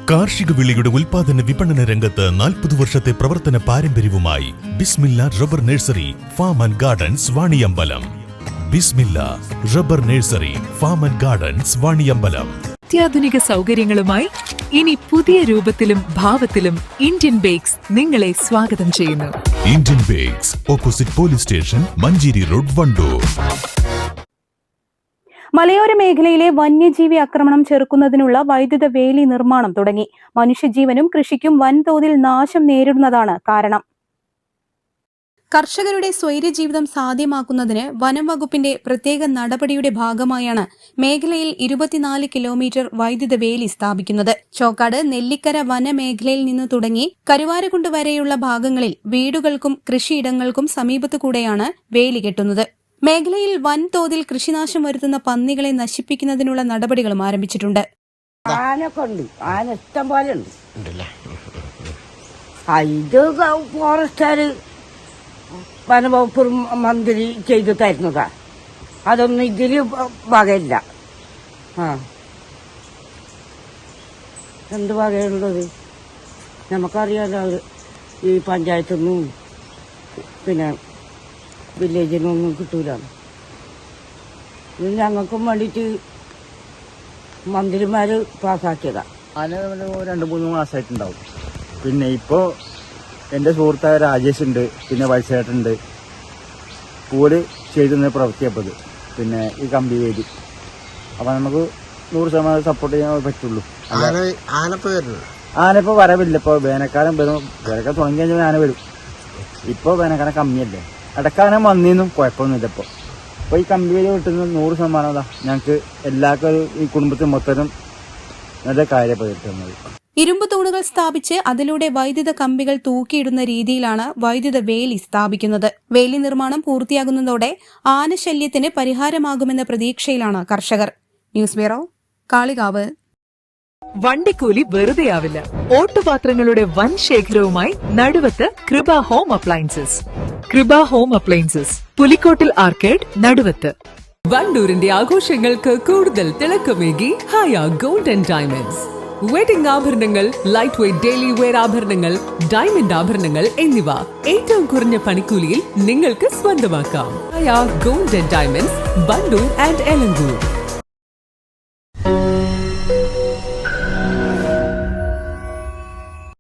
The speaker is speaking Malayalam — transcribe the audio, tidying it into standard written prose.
കാർഷിക വിളയുടെ ഉൽപാദന വിപണന രംഗത്ത് 40 വർഷത്തെ പ്രവർത്തന പാരമ്പര്യവുമായി Bismilla rubber nursery farm and gardens Vaniyambalam. Bismilla rubber nursery farm and gardens Vaniyambalam. അത്യാധുനിക സൗകര്യങ്ങളുമായി ഇനി പുതിയ രൂപത്തിലും ഭാവത്തിലും ഇന്ത്യൻ ബേക്സ് നിങ്ങളെ സ്വാഗതം ചെയ്യുന്നു. Indian bakes, opposite police station, Manjeri road, Wandoor. മലയോര മേഖലയിലെ വന്യജീവി ആക്രമണം ചെറുക്കുന്നതിനുള്ള വൈദ്യുത വേലി നിർമ്മാണം തുടങ്ങി. മനുഷ്യജീവനും കൃഷിക്കും വൻതോതിൽ നാശം നേരിടുന്നതാണ് കാരണം. കർഷകരുടെ സ്വൈര്യജീവിതം സാധ്യമാക്കുന്നതിന് വനം വകുപ്പിന്റെ പ്രത്യേക നടപടിയുടെ ഭാഗമായാണ് മേഖലയിൽ 24 കിലോമീറ്റർ വൈദ്യുത വേലി സ്ഥാപിക്കുന്നത്. ചോക്കാട് നെല്ലിക്കര വനമേഖലയിൽ നിന്ന് തുടങ്ങി കരുവാരകുണ്ട് വരെയുള്ള ഭാഗങ്ങളിൽ വീടുകൾക്കും കൃഷിയിടങ്ങൾക്കും സമീപത്തുകൂടെയാണ് വേലി കെട്ടുന്നത്. മേഖലയിൽ വൻതോതിൽ കൃഷിനാശം വരുത്തുന്ന പന്നികളെ നശിപ്പിക്കുന്നതിനുള്ള നടപടികളും ആരംഭിച്ചിട്ടുണ്ട്. ആന ഇഷ്ടം പോലെ ഉണ്ട്. ഇത് ഫോറസ്റ്റുകാര് വനവകുപ്പ് മന്ത്രി ചെയ്തു തരുന്നതാ. അതൊന്നും ഇതില് വകയില്ല. എന്ത് വകയുള്ളത് നമുക്കറിയാലോ. ഈ പഞ്ചായത്തൊന്നും പിന്നെ വില്ലേജിനൊന്നും കിട്ടൂല. ഇത് ഞങ്ങൾക്കും വേണ്ടിയിട്ട് മന്ത്രിമാര് പാസ്സാക്കിയതാ. ആന 2-3 മാസമായിട്ടുണ്ടാവും. പിന്നെ ഇപ്പോൾ എൻ്റെ സുഹൃത്തായ രാജേഷ് ഉണ്ട്, പിന്നെ വത്സേട്ടുണ്ട്. ഓര് ചെയ്തുന്ന പ്രവൃത്തിയപ്പത് പിന്നെ ഈ കമ്പി വേദി. അപ്പം നമുക്ക് 100% സപ്പോർട്ട് ചെയ്യാൻ പറ്റുള്ളൂ. ആനപ്പോൾ വരവില്ല. ഇപ്പോൾ വേനൽക്കാലം വരും. വേനൽക്കാലം തുടങ്ങി കഴിഞ്ഞാൽ ആന വരും. ഇപ്പോൾ വേനൽക്കാലം കമ്മിയല്ലേ. ഇടക്കാലം വന്നിന്നും കുഴപ്പമൊന്നുമില്ല. ഇപ്പോൾ ഈ കമ്പി വേലി കിട്ടുന്ന 100% ഞങ്ങൾക്ക് എല്ലാവർക്കും ഈ കുടുംബത്തിൽ മൊത്തം നല്ല കാര്യപ്പെടുത്തുന്നത്. ഇരുമ്പ് തൂണുകൾ സ്ഥാപിച്ച് അതിലൂടെ വൈദ്യുത കമ്പികൾ തൂക്കിയിടുന്ന രീതിയിലാണ് വൈദ്യുത വേലി സ്ഥാപിക്കുന്നത്. വേലി നിർമ്മാണം പൂർത്തിയാകുന്നതോടെ ആനശല്യത്തിന് പരിഹാരമാകുമെന്ന പ്രതീക്ഷയിലാണ് കർഷകർ. News bureau, Kalikavu. വണ്ടിക്കൂലി വെറുതെയാവില്ല. ഓട്ടുപാത്രങ്ങളുടെ വൻ ശേഖരവുമായി Naduvath Kripa home appliances. Kripa home appliances, Pulikkottil arcade, Naduvath. വണ്ടൂരിന്റെ ആഘോഷങ്ങൾക്ക് കൂടുതൽ തിളക്കമേകി Haya gold and diamonds. Wedding ആഭരണങ്ങൾ, ലൈറ്റ് വെയ്റ്റ് ഡെയിലി വെയർ ആഭരണങ്ങൾ, ഡയമണ്ട് ആഭരണങ്ങൾ എന്നിവ ഏറ്റവും കുറഞ്ഞ പണിക്കൂലിയിൽ നിങ്ങൾക്ക് സ്വന്തമാക്കാം. Haya gold and diamonds, Vandoor and Elankur.